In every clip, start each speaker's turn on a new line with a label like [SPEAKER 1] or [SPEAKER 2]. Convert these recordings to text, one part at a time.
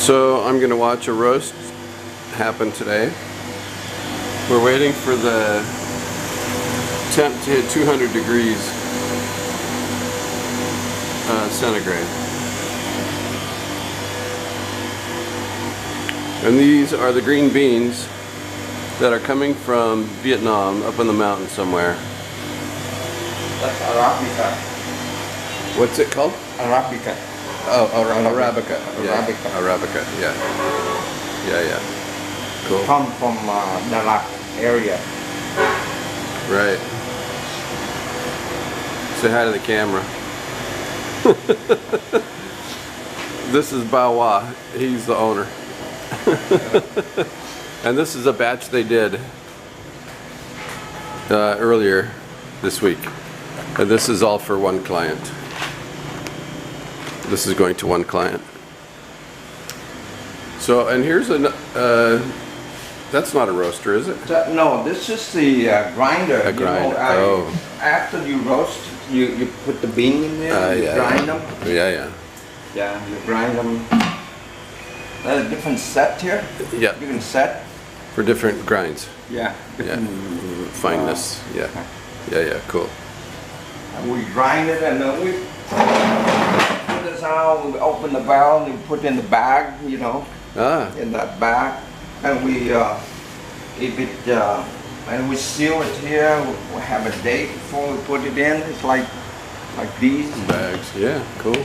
[SPEAKER 1] So I'm going to watch a roast happen today. We're waiting for the temp to hit 200 degrees centigrade. And these are the green beans that are coming from Vietnam, up in the mountain somewhere.
[SPEAKER 2] That's Arabica.
[SPEAKER 1] What's it called?
[SPEAKER 2] Arabica.
[SPEAKER 1] Oh, Arabica.
[SPEAKER 2] Arabica.
[SPEAKER 1] Yeah. Arabica, yeah. Yeah. Cool.
[SPEAKER 2] Come from Dalat area.
[SPEAKER 1] Right. Say hi to the camera. This is Bao Hoa. He's the owner. And this is a batch they did earlier this week. And this is all for one client. This is going to one client. So, and here's a, that's not a roaster, is it?
[SPEAKER 2] No, this is the grinder.
[SPEAKER 1] A grinder,
[SPEAKER 2] After you roast, you put the bean in there, you grind them.
[SPEAKER 1] Yeah.
[SPEAKER 2] Yeah, you grind them. There's a different set here.
[SPEAKER 1] Yeah.
[SPEAKER 2] You can set.
[SPEAKER 1] For different grinds.
[SPEAKER 2] Yeah.
[SPEAKER 1] Fineness. Yeah, cool.
[SPEAKER 2] And we grind it and then we put this out, we open the valve and we put in the bag, you know. In that bag. And we and we seal it here. We have a date before we put it in. It's like these
[SPEAKER 1] bags. Yeah, cool.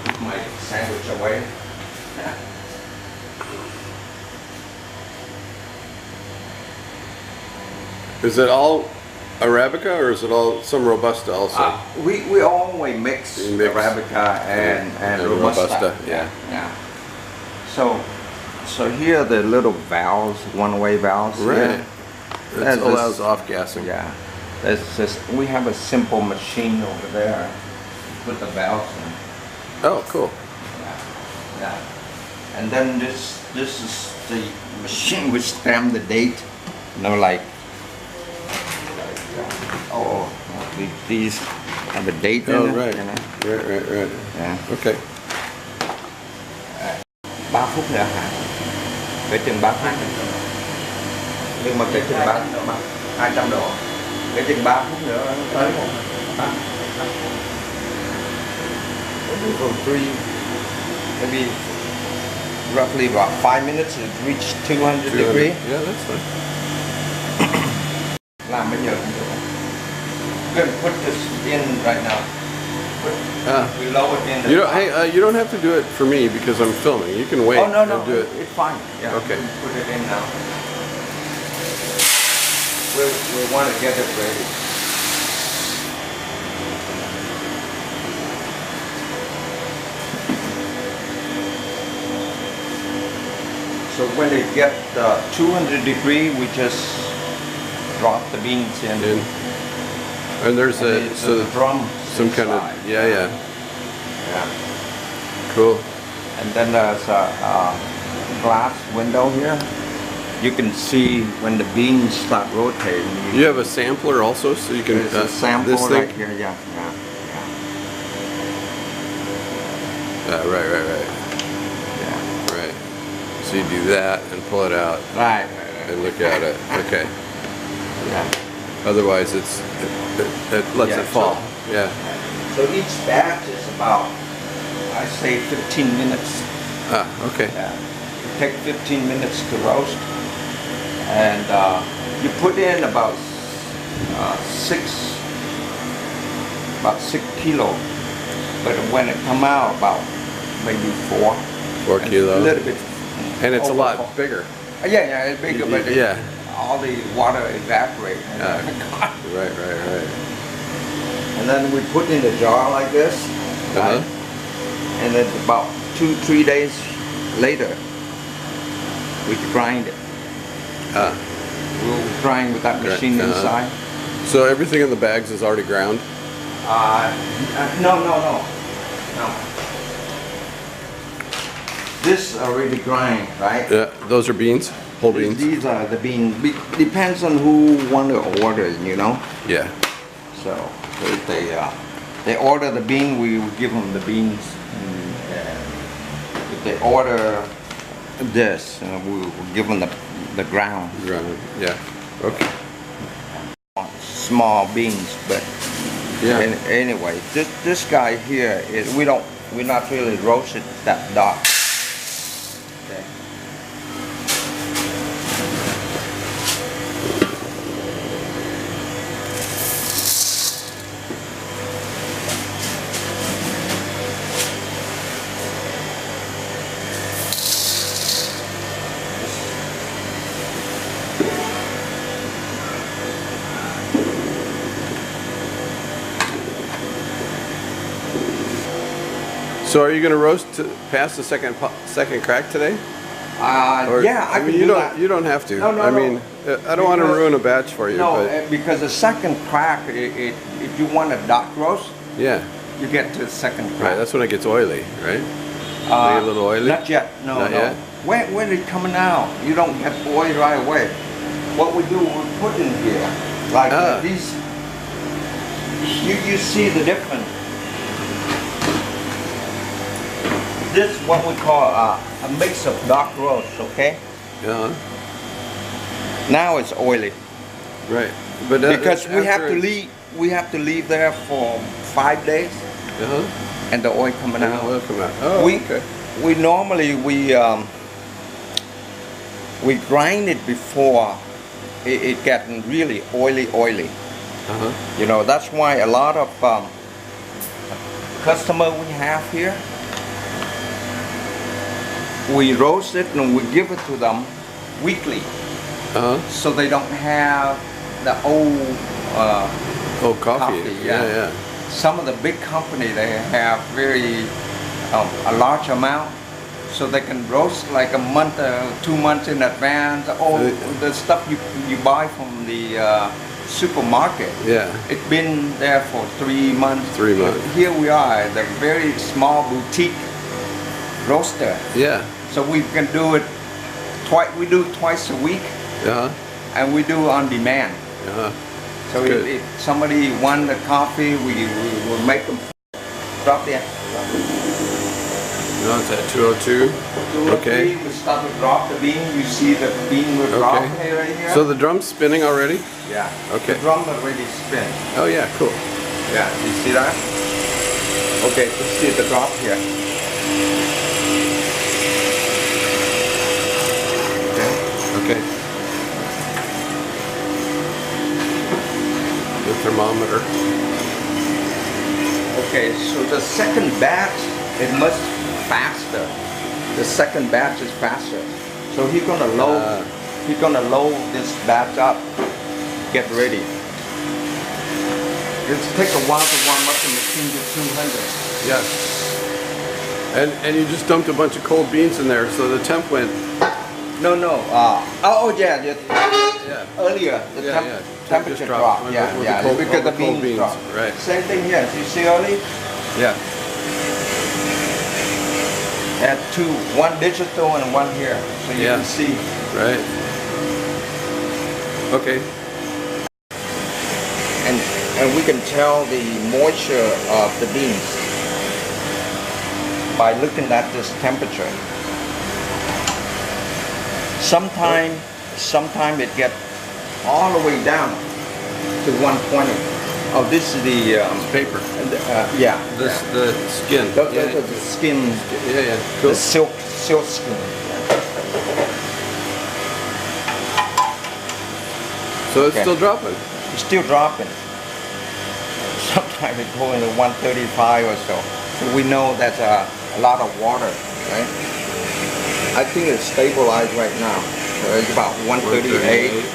[SPEAKER 2] Put my sandwich away.
[SPEAKER 1] Is it all Arabica or is it all some Robusta also?
[SPEAKER 2] We always mix Arabica and Robusta.
[SPEAKER 1] Yeah.
[SPEAKER 2] So here are the little valves, one-way valves.
[SPEAKER 1] Right. That allows off-gassing.
[SPEAKER 2] Yeah. We have a simple machine over there. Put the valves in.
[SPEAKER 1] Oh, cool.
[SPEAKER 2] Yeah. And then this is the machine which stamp the date. You know, like these have a date in it.
[SPEAKER 1] Right.
[SPEAKER 2] You know?
[SPEAKER 1] Right.
[SPEAKER 2] Yeah.
[SPEAKER 1] Okay.
[SPEAKER 2] 3 phút nữa hả? Cỡ chừng 3 phút. Nhưng mà cỡ chừng 200 độ. Cỡ chừng 3 phút nữa tới một. Maybe roughly about 5 minutes to reach 200 degrees.
[SPEAKER 1] Yeah, that's fine.
[SPEAKER 2] Làm bây giờ cũng được. Good, put this in right now. We lower it in.
[SPEAKER 1] You don't have to do it for me because I'm filming. You can wait.
[SPEAKER 2] Oh no,
[SPEAKER 1] and do it.
[SPEAKER 2] It's fine. Yeah.
[SPEAKER 1] Okay.
[SPEAKER 2] Put it in now. We want to get it ready. So when it gets 200 degrees, we just drop the beans in.
[SPEAKER 1] And there's a
[SPEAKER 2] drum.
[SPEAKER 1] Some kind of yeah. Cool.
[SPEAKER 2] And then there's a glass window here. You can see when the beans start rotating.
[SPEAKER 1] You have a sampler also, so you can.
[SPEAKER 2] There's a sampler
[SPEAKER 1] this thing?
[SPEAKER 2] right here. Yeah.
[SPEAKER 1] Right.
[SPEAKER 2] Yeah.
[SPEAKER 1] Right. So you do that and pull it out.
[SPEAKER 2] Right.
[SPEAKER 1] And look at it. Okay.
[SPEAKER 2] Yeah.
[SPEAKER 1] Otherwise, it lets it fall.
[SPEAKER 2] So each batch is about, I say, 15 minutes.
[SPEAKER 1] Okay.
[SPEAKER 2] Yeah. You take 15 minutes to roast, and you put in about 6 kilo. But when it come out, about maybe 4.
[SPEAKER 1] 4 kilos.
[SPEAKER 2] A little bit.
[SPEAKER 1] And it's a lot bigger.
[SPEAKER 2] Yeah, it's bigger, but all the water evaporates.
[SPEAKER 1] Right.
[SPEAKER 2] And then we put in the jar like this, right? And then about 2-3 days later, we grind it. We'll grind with that machine inside.
[SPEAKER 1] So everything in the bags is already ground?
[SPEAKER 2] No. This already grind, right?
[SPEAKER 1] Yeah, those are beans? Whole beans?
[SPEAKER 2] These are the beans. Depends on who want to order, you know?
[SPEAKER 1] Yeah.
[SPEAKER 2] So they they order the bean, we will give them the beans. And if they order this, we will give them the ground.
[SPEAKER 1] Ground, yeah. Okay.
[SPEAKER 2] Small beans, but
[SPEAKER 1] Yeah.
[SPEAKER 2] anyway, this guy here is we're not really roasted that dark. Okay.
[SPEAKER 1] So are you going to roast past the second crack today? Or,
[SPEAKER 2] Yeah, I
[SPEAKER 1] mean,
[SPEAKER 2] can do that.
[SPEAKER 1] You don't have to.
[SPEAKER 2] No,
[SPEAKER 1] I mean, I don't want to ruin a batch for you.
[SPEAKER 2] No,
[SPEAKER 1] but
[SPEAKER 2] because the second crack, if you want a dark roast,
[SPEAKER 1] yeah.
[SPEAKER 2] you get to the second crack.
[SPEAKER 1] Right. That's when it gets oily, right? They get a little oily.
[SPEAKER 2] Not yet. No,
[SPEAKER 1] Not
[SPEAKER 2] no.
[SPEAKER 1] yet?
[SPEAKER 2] When it's coming out, you don't get oil right away. What we do, we put in here, like these. You see the difference. This is what we call a mix of dark roast, okay?
[SPEAKER 1] Yeah.
[SPEAKER 2] Now it's oily.
[SPEAKER 1] Right. But
[SPEAKER 2] Because we have
[SPEAKER 1] after
[SPEAKER 2] to leave there for 5 days, and the oil coming out.
[SPEAKER 1] Oil come out. Oh, okay.
[SPEAKER 2] We normally we grind it before it getting really oily. You know, that's why a lot of customer we have here, we roast it and we give it to them weekly, so they don't have the old
[SPEAKER 1] coffee. Yeah.
[SPEAKER 2] Some of the big company, they have very a large amount, so they can roast like a month, 2 months in advance. All the stuff you buy from the supermarket.
[SPEAKER 1] Yeah.
[SPEAKER 2] It's been there for 3 months.
[SPEAKER 1] 3 months.
[SPEAKER 2] Here we are, the very small boutique roaster.
[SPEAKER 1] Yeah.
[SPEAKER 2] So we can do it twice. We do it twice a week, and we do on demand. So if somebody want the coffee, we will make them drop there.
[SPEAKER 1] No, it's at 202. Okay.
[SPEAKER 2] We start to drop the bean. You see the bean will drop here, right here.
[SPEAKER 1] So the drum's spinning already?
[SPEAKER 2] Yeah.
[SPEAKER 1] Okay.
[SPEAKER 2] The drum already spin.
[SPEAKER 1] Oh yeah, cool.
[SPEAKER 2] Yeah. You see that? Okay. You see the drop here.
[SPEAKER 1] Okay. The thermometer.
[SPEAKER 2] Okay, so the second batch is much faster. The second batch is faster. So he's gonna load. He's gonna load this batch up. Get ready. It takes a while to warm up the machine to 200.
[SPEAKER 1] Yes. And you just dumped a bunch of cold beans in there, so the temp went.
[SPEAKER 2] No. Yeah. Earlier, the temperature dropped. Yeah. Because the beans dropped.
[SPEAKER 1] Right.
[SPEAKER 2] Same thing here. You see early?
[SPEAKER 1] Yeah.
[SPEAKER 2] Add two, one digital and one here, so you can see.
[SPEAKER 1] Right. Okay.
[SPEAKER 2] And we can tell the moisture of the beans by looking at this temperature. Sometime it gets all the way down to 120. Oh, this is the
[SPEAKER 1] paper.
[SPEAKER 2] Yeah.
[SPEAKER 1] The skin.
[SPEAKER 2] The skin.
[SPEAKER 1] Yeah. Cool.
[SPEAKER 2] The silk skin.
[SPEAKER 1] So it's still dropping.
[SPEAKER 2] It's still dropping. Sometimes it's going to 135 or so. So we know that's a lot of water, right? I think it's stabilized right now. So it's about 138.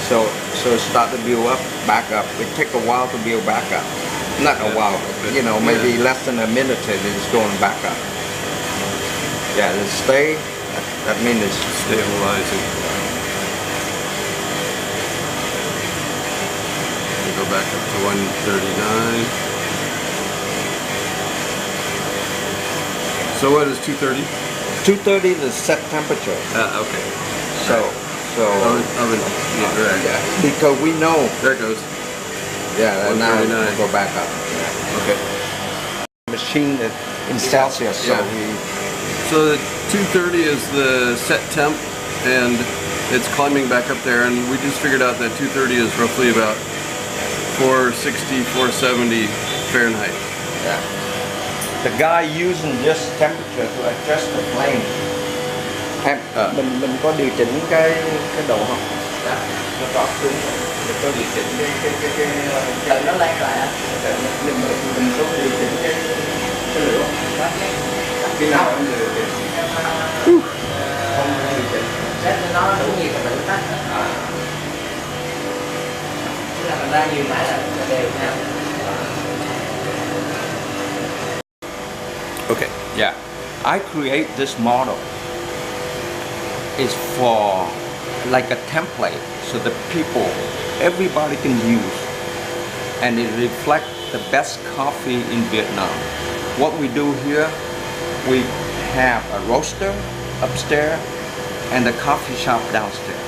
[SPEAKER 2] So it start to build up, back up. It takes a while to build back up. Not a while, but maybe less than a minute and it's going back up. Yeah, it stay. That means it's
[SPEAKER 1] stabilizing. We go back up to 139. So what is 230?
[SPEAKER 2] 230 is the set temperature.
[SPEAKER 1] Okay.
[SPEAKER 2] Oven,
[SPEAKER 1] right.
[SPEAKER 2] Yeah, because we know.
[SPEAKER 1] There it goes.
[SPEAKER 2] Yeah, and now
[SPEAKER 1] 139.
[SPEAKER 2] go back up. Yeah.
[SPEAKER 1] Okay.
[SPEAKER 2] Machine in Celsius. So
[SPEAKER 1] Yeah. So the 230 is the set temp, and it's climbing back up there, and we just figured out that 230 is roughly about 460, 470 Fahrenheit.
[SPEAKER 2] yeah. The guy using this temperature to adjust the flame. Em, mình có điều chỉnh cái độ không? Dạ. Nó có xuống. Mình có điều chỉnh cái nó lan lại á. Mình có điều chỉnh cái lửa. Khi nào em điều chỉnh? Không điều chỉnh. Xét cho nó đủ nhiệt là tự tắt. Tức là mình ra nhiều mãi là đều nhau.
[SPEAKER 1] Okay.
[SPEAKER 2] Yeah, I create this model. It's for like a template, so the people, everybody can use, and it reflects the best coffee in Vietnam. What we do here, we have a roaster upstairs and a coffee shop downstairs.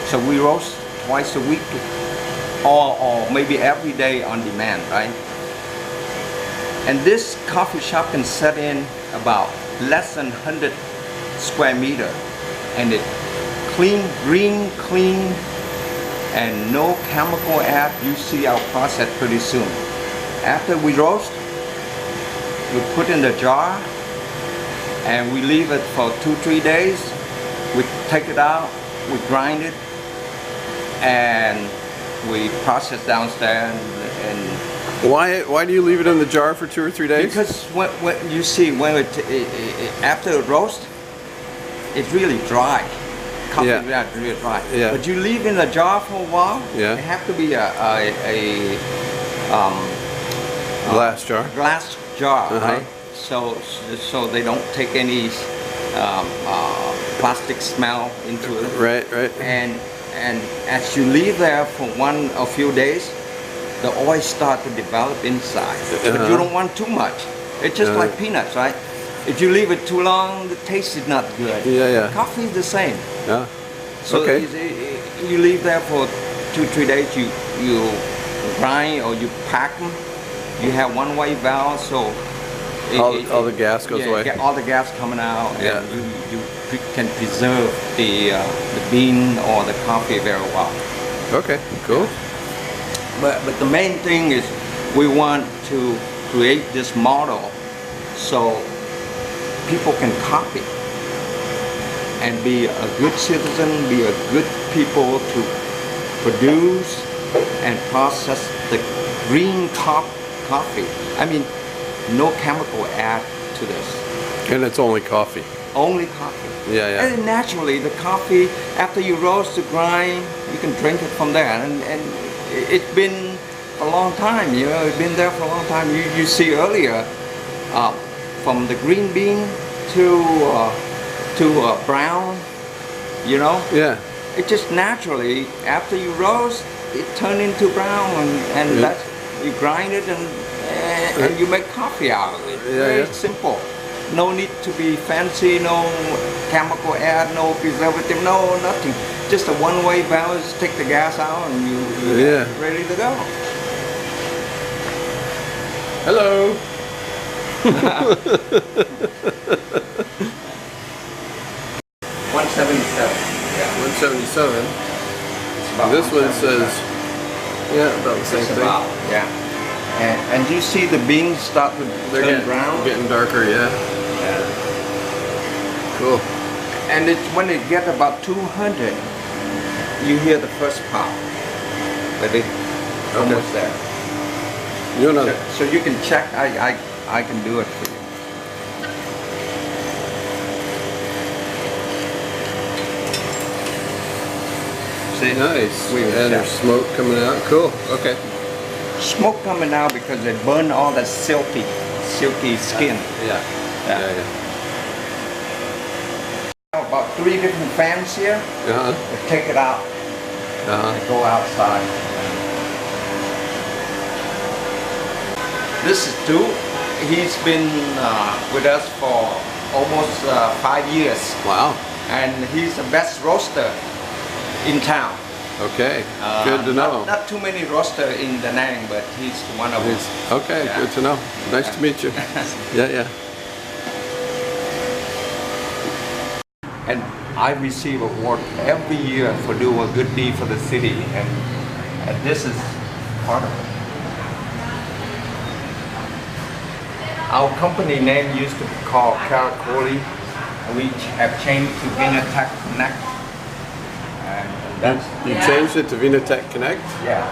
[SPEAKER 2] So we roast twice a week, or maybe every day on demand, right? And this coffee shop can set in about less than 100 square meter, and it green, clean, and no chemical add. You see our process pretty soon. After we roast, we put in the jar, and we leave it for 2-3 days. We take it out, we grind it, and we process downstairs and
[SPEAKER 1] Why do you leave it in the jar for 2 or 3 days?
[SPEAKER 2] because when you see when after it roast, it's really dry. Coffee
[SPEAKER 1] Yeah.
[SPEAKER 2] is really dry.
[SPEAKER 1] Yeah.
[SPEAKER 2] But you leave in the jar for a while.
[SPEAKER 1] Yeah.
[SPEAKER 2] It have to be a
[SPEAKER 1] Glass jar.
[SPEAKER 2] glass jar,
[SPEAKER 1] Uh-huh.
[SPEAKER 2] right? So they don't take any plastic smell into it.
[SPEAKER 1] Right.
[SPEAKER 2] And as you leave there for a few days, the oil start to develop inside. But you don't want too much. It's just like peanuts, right? If you leave it too long, the taste is not good.
[SPEAKER 1] Yeah.
[SPEAKER 2] Coffee is the same.
[SPEAKER 1] Yeah.
[SPEAKER 2] So
[SPEAKER 1] Okay.
[SPEAKER 2] you leave there for 2-3 days. You grind or you pack them. You have one-way valve, so
[SPEAKER 1] All the gas goes away.
[SPEAKER 2] All the gas coming out,
[SPEAKER 1] Yeah.
[SPEAKER 2] and you can preserve the bean or the coffee very well.
[SPEAKER 1] Okay. Cool.
[SPEAKER 2] But the main thing is we want to create this model so people can copy and be a good citizen, be a good people to produce and process the green coffee. I mean, no chemical add to this.
[SPEAKER 1] And it's only coffee.
[SPEAKER 2] Only coffee.
[SPEAKER 1] Yeah.
[SPEAKER 2] And naturally, the coffee, after you roast the grind, you can drink it from there. And it's been a long time, you know, it's been there for a long time. You see earlier, from the green bean to brown, you know?
[SPEAKER 1] Yeah.
[SPEAKER 2] It just naturally, after you roast, it turn into brown, and that's, you grind it and you make coffee out of it. Very simple. No need to be fancy, no chemical add, no preservative, no nothing. Just a one-way valve, just take the gas out and you're ready to go.
[SPEAKER 1] Hello.
[SPEAKER 2] 177. Yeah.
[SPEAKER 1] 177.
[SPEAKER 2] About
[SPEAKER 1] This one
[SPEAKER 2] 177.
[SPEAKER 1] says, about the same
[SPEAKER 2] Just
[SPEAKER 1] thing.
[SPEAKER 2] about, yeah. And you see the beans start to turn brown?
[SPEAKER 1] Getting darker, yeah.
[SPEAKER 2] Yeah.
[SPEAKER 1] Cool.
[SPEAKER 2] And when it get about 200, you hear the first pop. But it's almost there.
[SPEAKER 1] You another.
[SPEAKER 2] So you can check. I can do it for you. See?
[SPEAKER 1] Nice.
[SPEAKER 2] We will
[SPEAKER 1] And there's
[SPEAKER 2] check.
[SPEAKER 1] smoke coming out. Cool. Okay.
[SPEAKER 2] Smoke coming out because they burn all the silky skin.
[SPEAKER 1] Yeah.
[SPEAKER 2] About 3 different fans here.
[SPEAKER 1] Uh-huh.
[SPEAKER 2] We take it out and go outside. This is Stu. He's been with us for almost 5 years.
[SPEAKER 1] Wow.
[SPEAKER 2] And he's the best roaster in town.
[SPEAKER 1] Okay, good to know.
[SPEAKER 2] Not too many roaster in Da Nang, but he's one of them.
[SPEAKER 1] Okay,
[SPEAKER 2] Yeah.
[SPEAKER 1] good to know. Nice to meet you. Yeah.
[SPEAKER 2] And I receive award every year for doing a good deed for the city, and this is part of it. Our company name used to be called Caracoli. We have changed to Myntti Connect.
[SPEAKER 1] You changed it to Myntti Connect?
[SPEAKER 2] Yeah.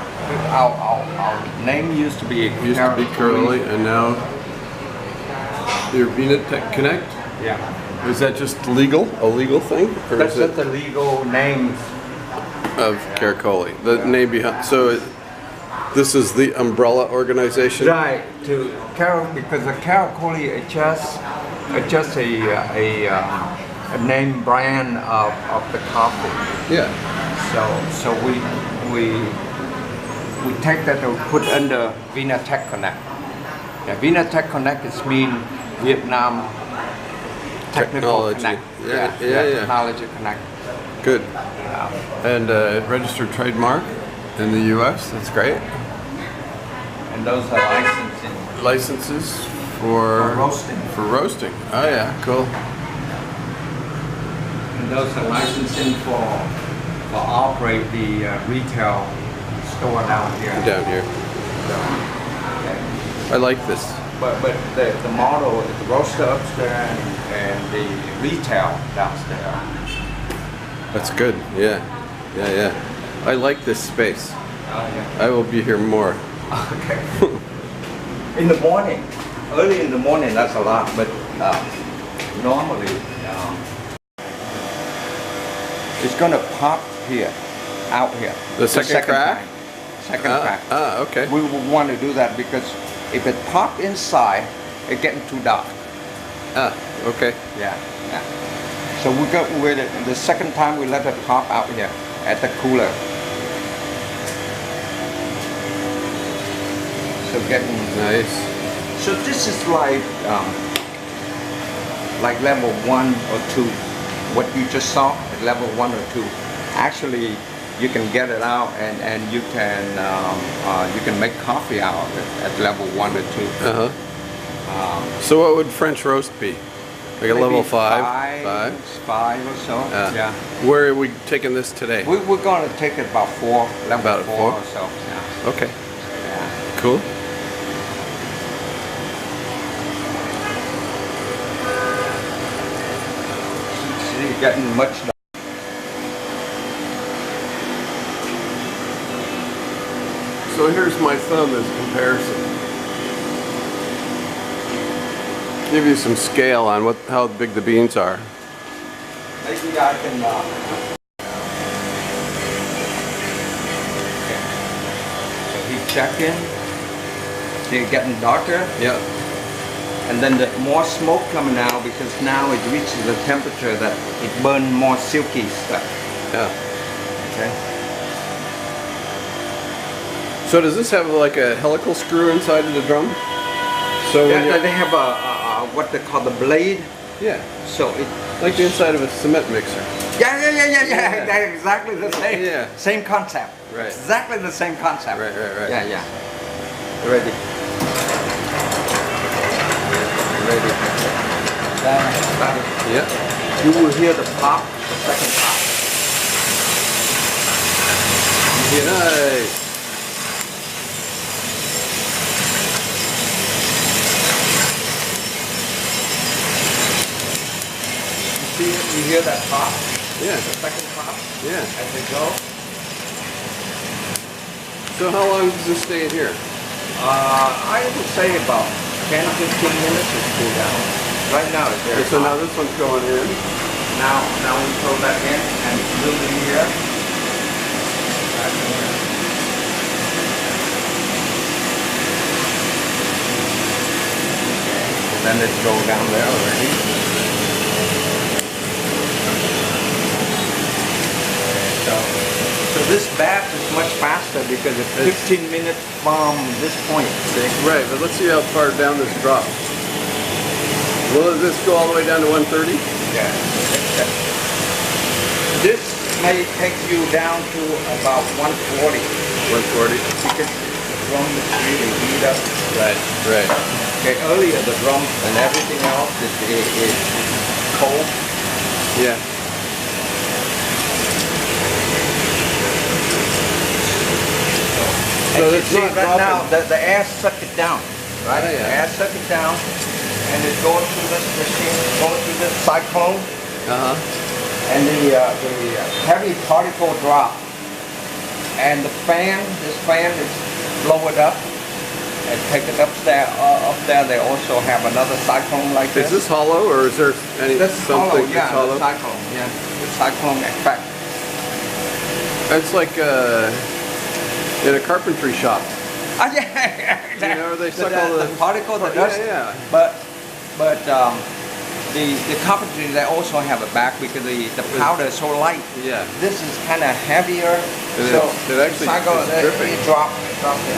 [SPEAKER 2] Our name used to be
[SPEAKER 1] Caracoli, and now you're Myntti Connect?
[SPEAKER 2] Yeah.
[SPEAKER 1] Is that just legal? A legal thing? Or
[SPEAKER 2] That's
[SPEAKER 1] is it
[SPEAKER 2] just the legal name
[SPEAKER 1] of Caracoli? The name behind. So this is the umbrella organization?
[SPEAKER 2] Right, to because the Caracoli is just a name brand of the coffee.
[SPEAKER 1] Yeah.
[SPEAKER 2] So we take that and put under Myntti Connect. Yeah, Myntti Connect is mean Vietnam Technical Connect.
[SPEAKER 1] Yeah.
[SPEAKER 2] Technology Connect.
[SPEAKER 1] Good. And registered trademark in the U.S. That's great.
[SPEAKER 2] And those are licensing.
[SPEAKER 1] Licenses for
[SPEAKER 2] roasting.
[SPEAKER 1] For roasting. Oh yeah, cool.
[SPEAKER 2] And those are licensing for operate the retail store down here.
[SPEAKER 1] Down here.
[SPEAKER 2] So,
[SPEAKER 1] I like this.
[SPEAKER 2] But the model is the roaster upstairs and the retail downstairs.
[SPEAKER 1] That's good. Yeah. I like this space. I will be here more.
[SPEAKER 2] Okay. In the morning, early in the morning, that's a lot, but normally it's gonna pop here, out here.
[SPEAKER 1] The second crack?
[SPEAKER 2] Time. Second crack.
[SPEAKER 1] Okay.
[SPEAKER 2] We would want to do that because if it pop inside, it's getting too dark.
[SPEAKER 1] Okay.
[SPEAKER 2] Yeah. So we go with it. The second time we let it pop out here at the cooler. So getting
[SPEAKER 1] nice.
[SPEAKER 2] So this is like level 1 or 2. What you just saw at level 1 or 2. Actually, you can get it out and you can make coffee out of it at level 1 or 2.
[SPEAKER 1] So what would French roast be? Like a level 5?
[SPEAKER 2] 5 or so. Yeah.
[SPEAKER 1] Where are we taking this today?
[SPEAKER 2] We're going to take it about 4, level
[SPEAKER 1] about 4
[SPEAKER 2] or so. Yeah.
[SPEAKER 1] Okay.
[SPEAKER 2] Yeah.
[SPEAKER 1] Cool.
[SPEAKER 2] See, getting much.
[SPEAKER 1] So here's my thumb as a comparison. Give you some scale on how big the beans are.
[SPEAKER 2] Maybe I can. Okay. So he's checking. They're getting darker.
[SPEAKER 1] Yeah.
[SPEAKER 2] And then the more smoke coming out because now it reaches the temperature that it burns more silky stuff.
[SPEAKER 1] Yeah.
[SPEAKER 2] Okay.
[SPEAKER 1] So does this have like a helical screw inside of the drum? So
[SPEAKER 2] yeah, they have a what they call the blade.
[SPEAKER 1] Yeah.
[SPEAKER 2] So it
[SPEAKER 1] like the inside of a cement mixer.
[SPEAKER 2] Yeah. They're exactly the same.
[SPEAKER 1] Yeah.
[SPEAKER 2] Same concept.
[SPEAKER 1] Right.
[SPEAKER 2] Exactly the same concept.
[SPEAKER 1] Right.
[SPEAKER 2] Yeah. Ready. Ready. Started.
[SPEAKER 1] Yeah.
[SPEAKER 2] You will hear the pop, the second pop.
[SPEAKER 1] Nice.
[SPEAKER 2] You hear that pop?
[SPEAKER 1] Yeah.
[SPEAKER 2] The second pop?
[SPEAKER 1] Yeah.
[SPEAKER 2] As they go?
[SPEAKER 1] So how long does this stay in here?
[SPEAKER 2] I would say about 10-15 minutes to cool down. Right now it's very
[SPEAKER 1] So
[SPEAKER 2] hot.
[SPEAKER 1] now this one's going in.
[SPEAKER 2] Now we throw that in and move it here. Back in here. Okay. And then it's go down there already. So this batch is much faster because it's 15 minutes from this point, see?
[SPEAKER 1] Right, but let's see how far down this drops. Will this go all the way down to 130?
[SPEAKER 2] Yeah. This may take you down to about 140.
[SPEAKER 1] 140.
[SPEAKER 2] Because the drum is really heat up.
[SPEAKER 1] Right. Right.
[SPEAKER 2] Okay, earlier the drum and everything else is cold.
[SPEAKER 1] Yeah. So
[SPEAKER 2] and you
[SPEAKER 1] it's
[SPEAKER 2] see
[SPEAKER 1] not
[SPEAKER 2] right now
[SPEAKER 1] dropping.
[SPEAKER 2] the air suck it down, right?
[SPEAKER 1] Yeah, yeah.
[SPEAKER 2] The air suck it down, and it goes through this machine, goes through this cyclone, and the heavy particle drop, and the fan, this fan is blow it up and take it upstairs. Up there, they also have another cyclone like this.
[SPEAKER 1] Is this hollow, or is there any
[SPEAKER 2] That's hollow,
[SPEAKER 1] something
[SPEAKER 2] yeah,
[SPEAKER 1] that's hollow?
[SPEAKER 2] the cyclone, yeah, the cyclone effect.
[SPEAKER 1] It's like in a carpentry shop.
[SPEAKER 2] Yeah.
[SPEAKER 1] You know, they suck all
[SPEAKER 2] the particle, the dust.
[SPEAKER 1] Yeah.
[SPEAKER 2] But the carpentry, they also have a back because the powder is so light.
[SPEAKER 1] Yeah.
[SPEAKER 2] This is kind of heavier.
[SPEAKER 1] It actually is dripping.
[SPEAKER 2] It drop there.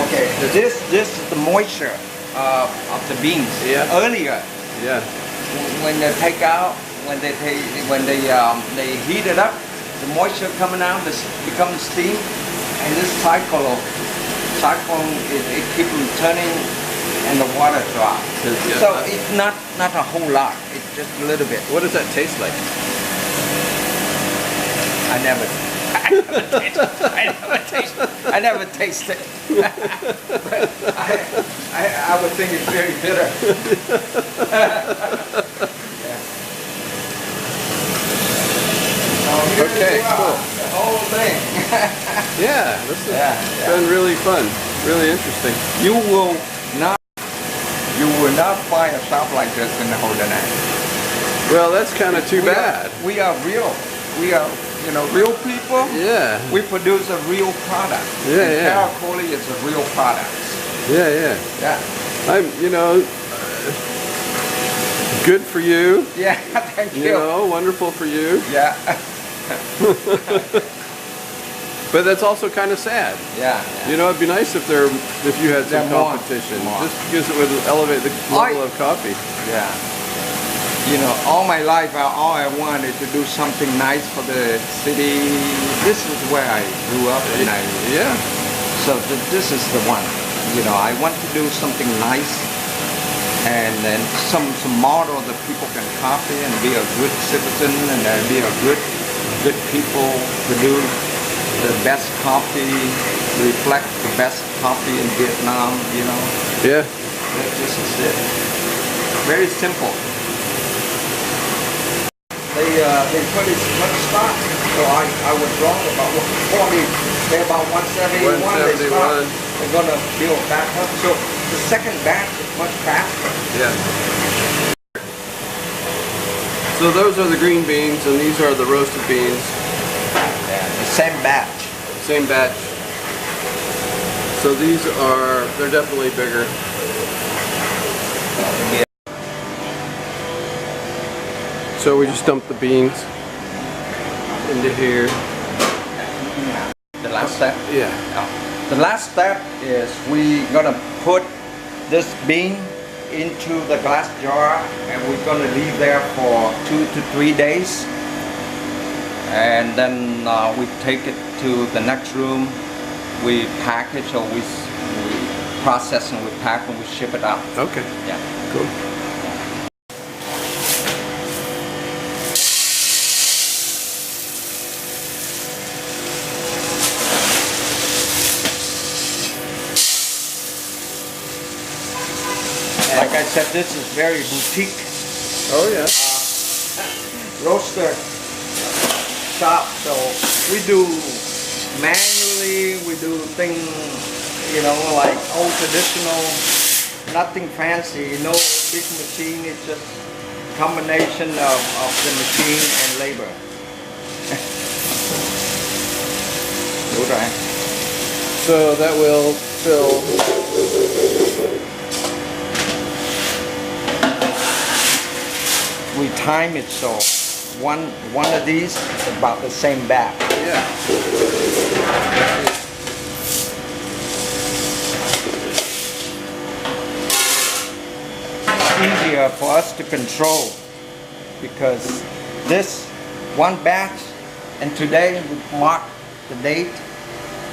[SPEAKER 2] Okay. This is the moisture of the beans.
[SPEAKER 1] Yeah.
[SPEAKER 2] Earlier.
[SPEAKER 1] Yeah.
[SPEAKER 2] When they take out, when they heat it up, the moisture coming out, this becomes steam, and this cyclone it keeps them turning, and the water drops.
[SPEAKER 1] Yeah.
[SPEAKER 2] So it's not a whole lot. It's just a little bit.
[SPEAKER 1] What does that taste like?
[SPEAKER 2] I never taste it. But I would think it's very bitter.
[SPEAKER 1] Okay, cool.
[SPEAKER 2] The whole thing.
[SPEAKER 1] Yeah, this has been really fun, really interesting.
[SPEAKER 2] You will not find a shop like this in the Haudenosaunee.
[SPEAKER 1] Well, that's kind of too bad.
[SPEAKER 2] We are real. We are, real people.
[SPEAKER 1] Yeah.
[SPEAKER 2] We produce a real product.
[SPEAKER 1] Yeah,
[SPEAKER 2] and
[SPEAKER 1] yeah.
[SPEAKER 2] Caracoli is a real product.
[SPEAKER 1] Yeah, yeah.
[SPEAKER 2] Yeah.
[SPEAKER 1] I'm, good for you.
[SPEAKER 2] Yeah, thank you.
[SPEAKER 1] Wonderful for you.
[SPEAKER 2] Yeah.
[SPEAKER 1] But that's also kind of sad.
[SPEAKER 2] Yeah.
[SPEAKER 1] It'd be nice if you had some competition, just because it would elevate the level of coffee.
[SPEAKER 2] Yeah. All my life, all I wanted to do something nice for the city. This is where I grew up, and so this is the one. I want to do something nice, and then some model that people can copy and be a good citizen, and be a good people, produce the best coffee, reflect the best coffee in Vietnam.
[SPEAKER 1] Yeah.
[SPEAKER 2] This is it. Very simple. They put it much stock, so I was wrong about 40. They're about 171.
[SPEAKER 1] 171.
[SPEAKER 2] They're gonna build back up. So the second batch is much faster.
[SPEAKER 1] Yeah. So those are the green beans, and these are the roasted beans.
[SPEAKER 2] Yeah, the same batch.
[SPEAKER 1] Same batch. So they're definitely bigger. So we just dumped the beans into here.
[SPEAKER 2] The last step?
[SPEAKER 1] Yeah.
[SPEAKER 2] The last step is we gonna put this bean into the glass jar, and we're gonna leave there for 2 to 3 days. And then we take it to the next room. We package, or we process and we pack and we ship it out.
[SPEAKER 1] Okay.
[SPEAKER 2] Yeah.
[SPEAKER 1] Cool.
[SPEAKER 2] Like I said, this is very boutique.
[SPEAKER 1] Oh yeah.
[SPEAKER 2] Roaster shop, so we do manually, we do things, like old traditional, nothing fancy, no big machine, it's just combination of the machine and labor. Đúng rồi.
[SPEAKER 1] So that will fill.
[SPEAKER 2] We time it so one of these is about the same batch.
[SPEAKER 1] Yeah.
[SPEAKER 2] It's easier for us to control because this one batch And today we mark the date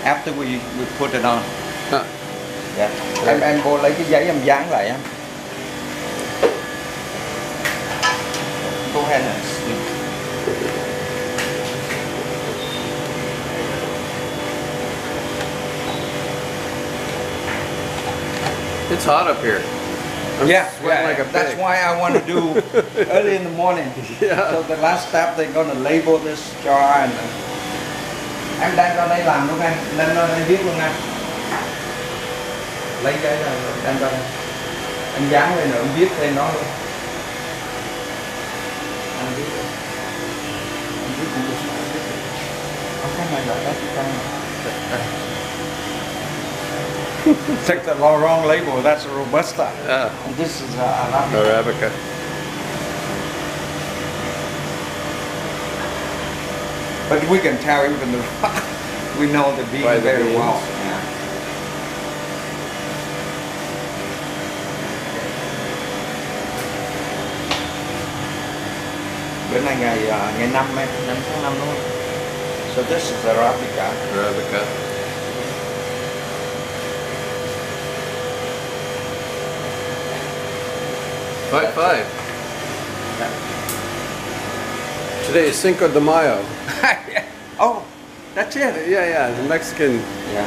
[SPEAKER 2] after we put it on.
[SPEAKER 1] Huh.
[SPEAKER 2] Yeah. Em vô lấy cái giấy em dán lại em. Go ahead and sleep.
[SPEAKER 1] It's hot up here. I'm sweating like a pig.
[SPEAKER 2] That's why I want to do early in the morning.
[SPEAKER 1] Yeah.
[SPEAKER 2] So the last step they're gonna label this jar and em đang ra đây làm luôn anh, lên đây viết luôn anh. Lấy giấy ra đem ra đây. Anh dán lên nữa, anh viết tên nó luôn. Anh viết. Anh viết cũng được. Cái này gọi đó cái Take the wrong label, that's a Robusta. And this is Arabica.
[SPEAKER 1] Arabica.
[SPEAKER 2] But we can tell even the we know the bean very well. Yeah. Bữa nay ngày 5 tháng 5 đúng không? So this is Arabica.
[SPEAKER 1] Arabica. Five. Today is Cinco de Mayo.
[SPEAKER 2] Oh, that's it.
[SPEAKER 1] Yeah, the Mexican,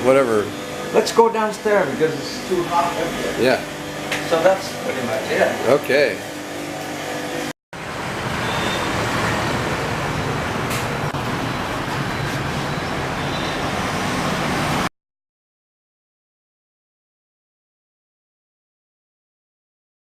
[SPEAKER 1] whatever.
[SPEAKER 2] Let's go downstairs because it's too hot up here.
[SPEAKER 1] Yeah.
[SPEAKER 2] So that's pretty much it.
[SPEAKER 1] Okay.